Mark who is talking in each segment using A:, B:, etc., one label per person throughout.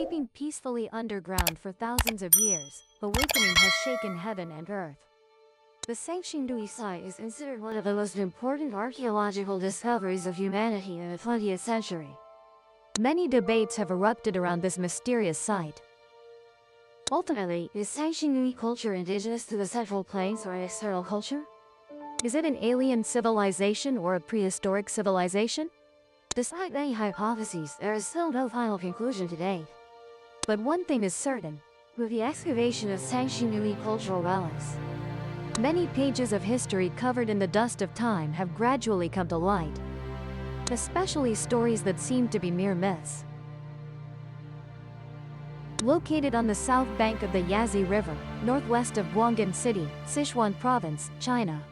A: sleeping peacefully underground for thousands of years, awakening has shaken heaven and earth. The Sanxingdui site is considered one of the most important archaeological discoveries of humanity in the 20th century. Many debates have erupted around this mysterious site. Ultimately, is Sanxingdui culture indigenous to the Central Plains or an external culture? Is it an alien civilization or a prehistoric civilization? Despite many hypotheses, there is still no final conclusion to date. But one thing is certain, with the excavation of Sanxingdui cultural relics, many pages of history covered in the dust of time have gradually come to light, especially stories that seem to be mere myths. Located on the south bank of the Yangtze River, northwest of Guangdong City, Sichuan Province, China.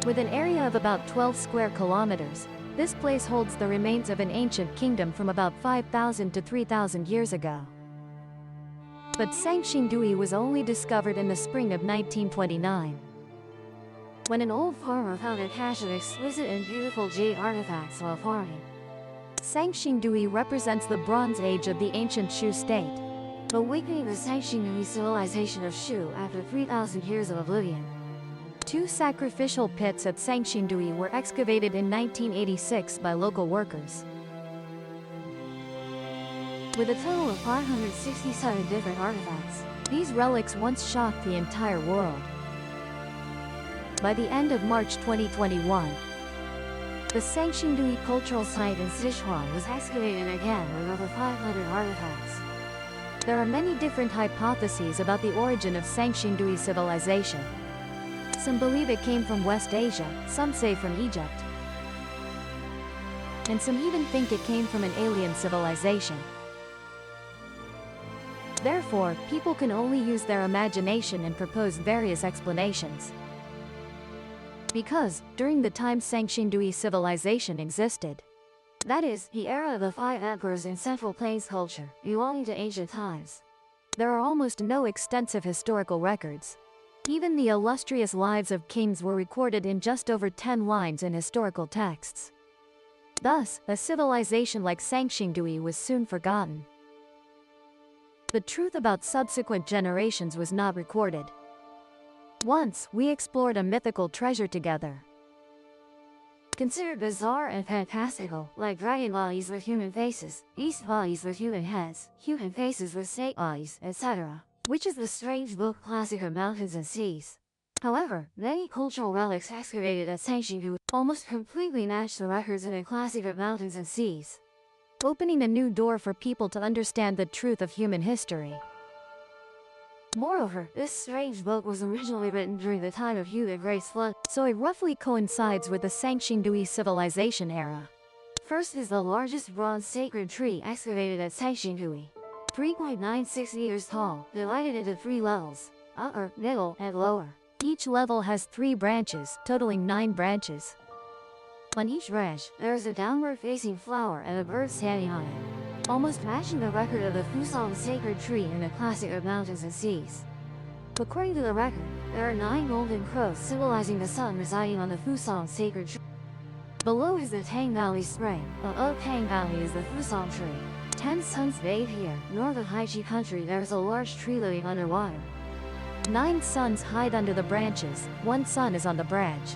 A: With an area of about 12 square kilometers, this place holds the remains of an ancient kingdom from about 5,000 to 3,000 years ago. But Sanxingdui was only discovered in the spring of 1929, when an old farmer found a cache of exquisite and beautiful jade artifacts while farming. Sanxingdui represents the Bronze Age of the ancient Shu state, awakening the Sanxingdui civilization of Shu after 3,000 years of oblivion. Two sacrificial pits at Sanxingdui were excavated in 1986 by local workers. With a total of 567 different artifacts, these relics once shocked the entire world. By the end of March 2021, the Sanxingdui cultural site in Sichuan was excavated again with over 500 artifacts. There are many different hypotheses about the origin of Sanxingdui civilization. Some believe it came from West Asia, some say from Egypt, and some even think it came from an alien civilization. Therefore, people can only use their imagination and propose various explanations. Because, during the time Sanxingdui civilization existed, that is, the era of the 5 emperors in Central Plains culture, belonging to ancient times, there are almost no extensive historical records. Even the illustrious lives of kings were recorded in just over 10 lines in historical texts. Thus, a civilization like Sanxingdui was soon forgotten. The truth about subsequent generations was not recorded. Once, we explored a mythical treasure together, considered bizarre and fantastical, like dragon bodies with human faces, beast bodies with human heads, human faces with snake bodies, etc., which is the strange book classic of mountains and seas. However, many cultural relics excavated at Sanxingdui almost completely match the records in a classic of mountains and seas, opening a new door for people to understand the truth of human history. Moreover, this strange book was originally written during the time of human race flood, so it roughly coincides with the Sanxingdui civilization era. First is the largest bronze sacred tree excavated at Sanxingdui, 3.96 meters tall, divided into 3 levels, upper, middle, and lower. Each level has 3 branches, totaling 9 branches. On each branch, there is a downward-facing flower and a bird standing on it, almost matching the record of the Fusang sacred tree in the classic of mountains and seas. According to the record, there are 9 golden crows symbolizing the sun residing on the Fusang sacred tree. Below is the Tang Valley spring, above Tang Valley is the Fusang tree. 10 suns bathe here. North of Haichi country there is a large tree living underwater. 9 suns hide under the branches, 1 sun is on the branch.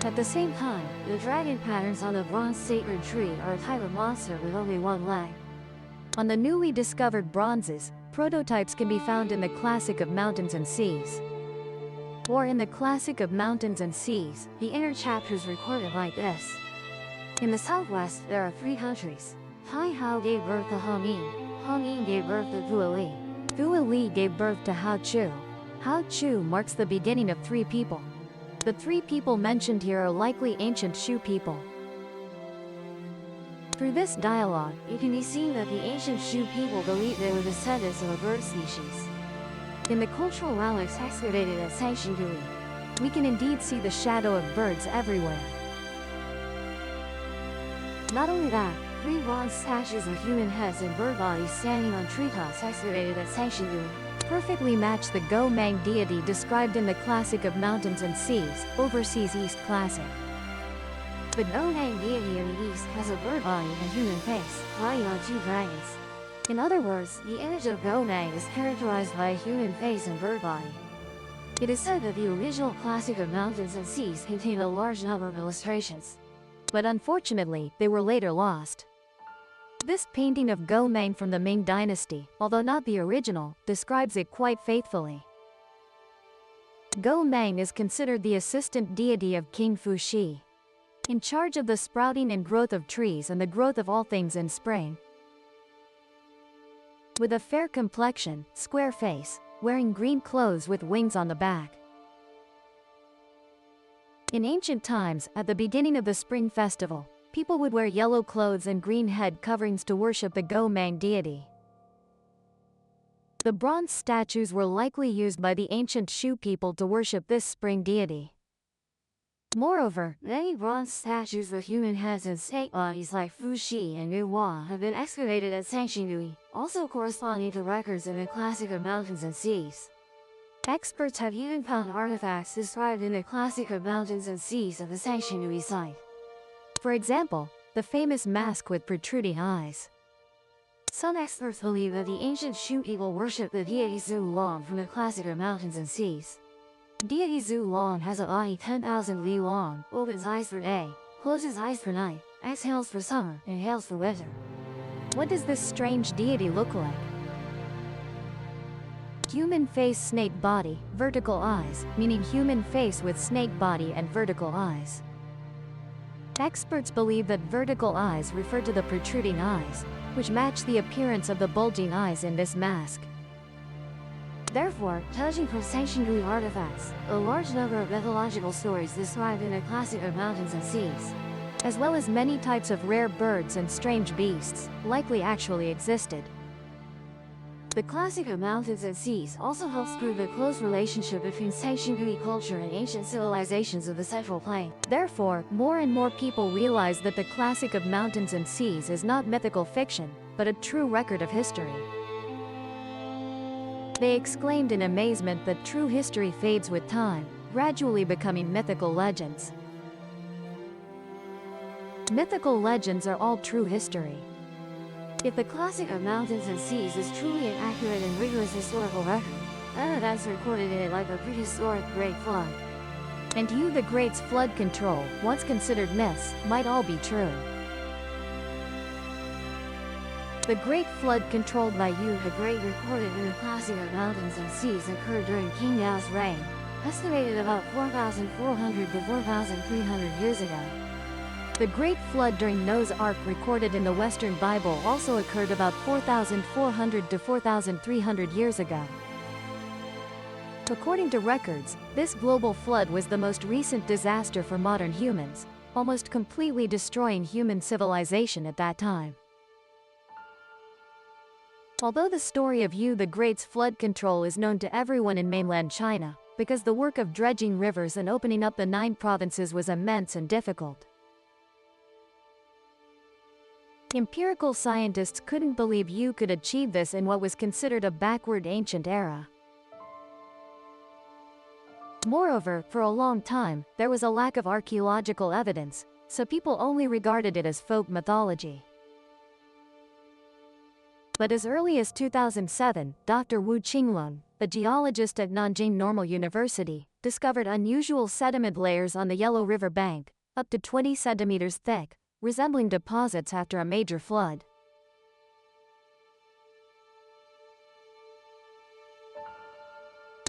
A: At the same time, the dragon patterns on the bronze sacred tree are a type of monster with only 1 leg. On the newly discovered bronzes, prototypes can be found in the Classic of Mountains and Seas. Or in the Classic of Mountains and Seas, the inner chapters recorded like this. In the southwest, there are 3 countries. Tai Hao gave birth to Hong Ying gave birth to Thua Li gave birth to Hao Chu. Hao Chu marks the beginning of 3 people. The 3 people mentioned here are likely ancient Shu people. Through this dialogue, it can be seen that the ancient Shu people believed they were descendants of a bird species. In the cultural relics excavated at Sanxingdui, we can indeed see the shadow of birds everywhere. Not only that, 3 bronze statues of human heads and bird bodies standing on treetops excavated at Sanxingdui perfectly match the Go-Mang deity described in the Classic of Mountains and Seas, Overseas East Classic. The Go-Mang deity in the East has a bird body and human face, riding on two dragons. In other words, the image of Go-Mang is characterized by a human face and bird body. It is said that the original Classic of Mountains and Seas contained a large number of illustrations, but unfortunately, they were later lost. This painting of Go-Mang from the Ming Dynasty, although not the original, describes it quite faithfully. Go-Mang is considered the assistant deity of King Fuxi, in charge of the sprouting and growth of trees and the growth of all things in spring. With a fair complexion, square face, wearing green clothes with wings on the back. In ancient times, at the beginning of the spring festival, people would wear yellow clothes and green head coverings to worship the Go-Mang deity. The bronze statues were likely used by the ancient Shu people to worship this spring deity. Moreover, many bronze statues with human heads and snake bodies like Fuxi and Nuwa have been excavated at Sanxingdui, also corresponding to records in the Classic of Mountains and Seas. Experts have even found artifacts described in the Classic of Mountains and Seas of the Sanxingdui site. For example, the famous mask with protruding eyes. Some experts believe that the ancient Shu people worshipped the deity Zhu Long from the Classic of Mountains and Seas. Deity Zhu Long has a body 10,000 li long, opens eyes for day, closes eyes for night, exhales for summer, inhales for winter. What does this strange deity look like? Human face, snake body, vertical eyes, meaning human face with snake body and vertical eyes. Experts believe that vertical eyes refer to the protruding eyes, which match the appearance of the bulging eyes in this mask. Therefore, judging from Sanxingdui artifacts, a large number of mythological stories described in the Classic of Mountains and Seas, as well as many types of rare birds and strange beasts, likely actually existed. The Classic of Mountains and Seas also helps prove the close relationship between Sanxingdui culture and ancient civilizations of the Central Plain. Therefore, more and more people realize that the Classic of Mountains and Seas is not mythical fiction, but a true record of history. They exclaimed in amazement that true history fades with time, gradually becoming mythical legends. Mythical legends are all true history. If the Classic of Mountains and Seas is truly an accurate and rigorous historical record, then events recorded in it like the prehistoric Great Flood and Yu the Great's flood control, once considered myths, might all be true. The Great Flood controlled by Yu the Great recorded in the Classic of Mountains and Seas occurred during King Yao's reign, estimated about 4,400 to 4,300 years ago. The Great Flood during Noah's Ark recorded in the Western Bible also occurred about 4,400 to 4,300 years ago. According to records, this global flood was the most recent disaster for modern humans, almost completely destroying human civilization at that time. Although the story of Yu the Great's flood control is known to everyone in mainland China, because the work of dredging rivers and opening up the 9 provinces was immense and difficult. Empirical scientists couldn't believe Yu could achieve this in what was considered a backward ancient era. Moreover, for a long time, there was a lack of archaeological evidence, so people only regarded it as folk mythology. But as early as 2007, Dr. Wu Qinglun, a geologist at Nanjing Normal University, discovered unusual sediment layers on the Yellow River bank, up to 20 centimeters thick, resembling deposits after a major flood.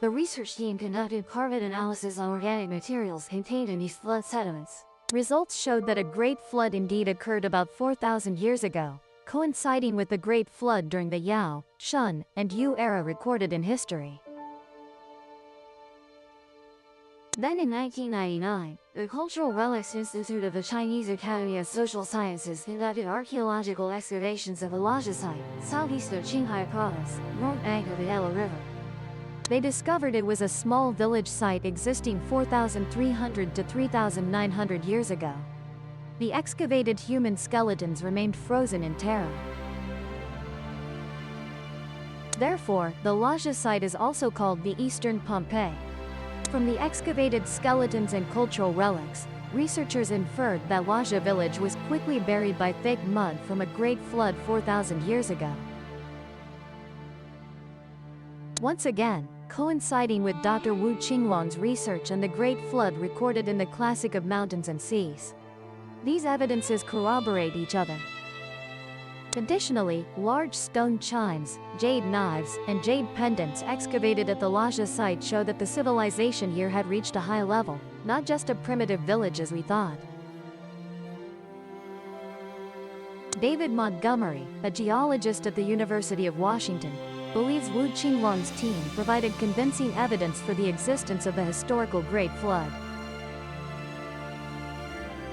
A: The research team conducted carbon analysis on organic materials contained in these flood sediments. Results showed that a great flood indeed occurred about 4,000 years ago, coinciding with the Great Flood during the Yao, Shun, and Yu era recorded in history. Then in 1999, the Cultural Relics Institute of the Chinese Academy of Social Sciences conducted archaeological excavations of a Lajia site, southeast of Qinghai Province, north bank of the Yellow River. They discovered it was a small village site existing 4,300 to 3,900 years ago. The excavated human skeletons remained frozen in terror. Therefore, the Lajja site is also called the Eastern Pompeii. From the excavated skeletons and cultural relics, researchers inferred that Lajja village was quickly buried by thick mud from a great flood 4,000 years ago. Once again, coinciding with Dr. Wu Qingwang's research and the Great Flood recorded in the Classic of Mountains and Seas. These evidences corroborate each other. Additionally, large stone chimes, jade knives, and jade pendants excavated at the Lajja site show that the civilization here had reached a high level, not just a primitive village as we thought. David Montgomery, a geologist at the University of Washington, believes Wu Qingwang's team provided convincing evidence for the existence of the historical Great Flood.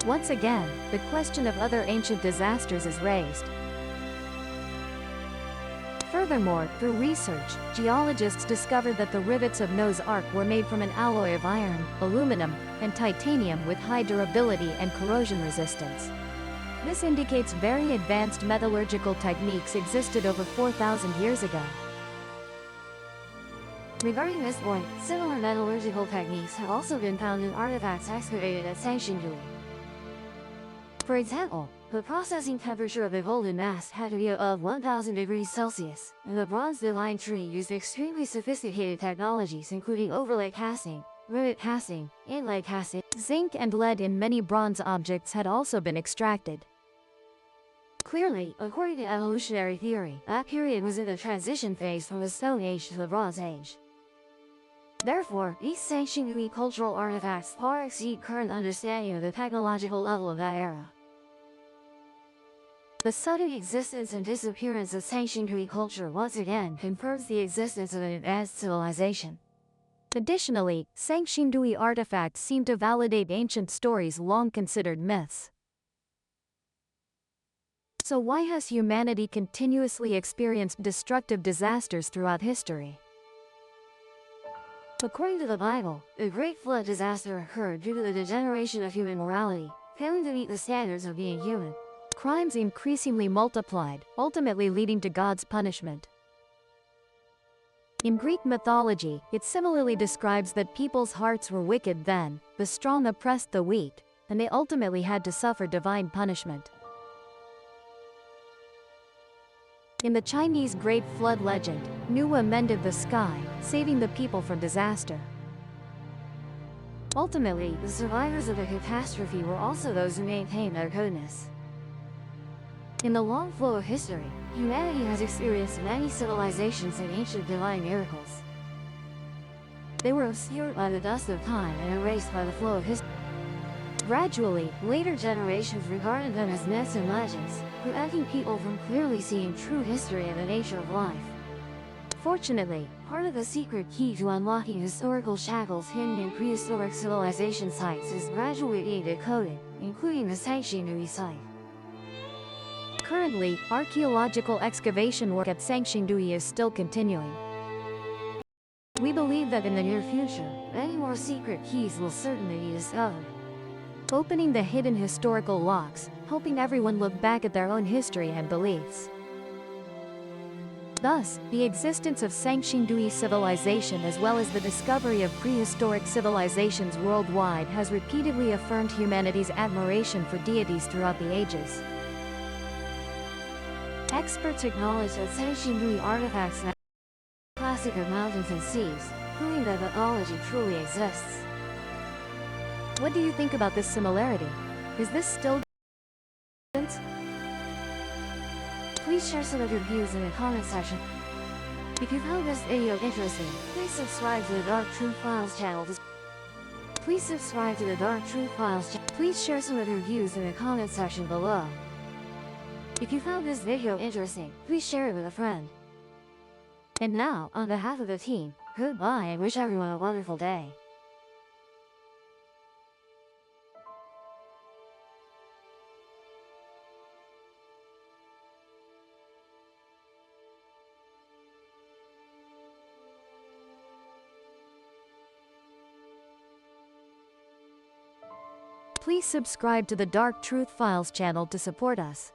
A: Once again, the question of other ancient disasters is raised. Furthermore, through research, geologists discovered that the rivets of Noah's Ark were made from an alloy of iron, aluminum, and titanium with high durability and corrosion resistance. This indicates very advanced metallurgical techniques existed over 4,000 years ago. Regarding this point, similar metallurgical techniques have also been found in artifacts excavated at Sangshinjui. For example, the processing temperature of the golden mass had to be above 1,000 degrees Celsius, and the bronze divine tree used extremely sophisticated technologies including overlay casting, rivet casting, inlay casting. Zinc and lead in many bronze objects had also been extracted. Clearly, according to evolutionary theory, that period was in the transition phase from the Stone Age to the Bronze Age. Therefore, these Sangshinjui cultural artifacts far exceed current understanding of the technological level of that era. The sudden existence and disappearance of Sangshinjui culture once again confirms the existence of an advanced civilization. Additionally, Sangshinjui artifacts seem to validate ancient stories long considered myths. So why has humanity continuously experienced destructive disasters throughout history? According to the Bible, the Great Flood disaster occurred due to the degeneration of human morality, failing to meet the standards of being human. Crimes increasingly multiplied, ultimately leading to God's punishment. In Greek mythology, it similarly describes that people's hearts were wicked then, the strong oppressed the weak, and they ultimately had to suffer divine punishment. In the Chinese Great Flood legend, Nuwa mended the sky, saving the people from disaster. Ultimately, the survivors of the catastrophe were also those who maintained their goodness. In the long flow of history, humanity has experienced many civilizations and ancient divine miracles. They were obscured by the dust of time and erased by the flow of history. Gradually, later generations regarded them as myths and legends, preventing people from clearly seeing true history and the nature of life. Fortunately, part of the secret key to unlocking historical shackles hidden in prehistoric civilization sites is gradually being decoded, including the Sangshinjui site. Currently, archaeological excavation work at Sangshinjui is still continuing. We believe that in the near future, many more secret keys will certainly be discovered. Opening the hidden historical locks, helping everyone look back at their own history and beliefs. Thus, the existence of Sangshinjui civilization as well as the discovery of prehistoric civilizations worldwide has repeatedly affirmed humanity's admiration for deities throughout the ages. Experts acknowledge that Sangshinjui artifacts now classic of mountains and seas, proving that mythology truly exists. What do you think about this similarity? Is this still evidence? Please share some of your views in the comment section. If you found this video interesting, please subscribe to the Dark Truth Files channel. Please share some of your views in the comment section below. If you found this video interesting, please share it with a friend. And now, on behalf of the team, goodbye and wish everyone a wonderful day. Please subscribe to the Dark Truth Files channel to support us.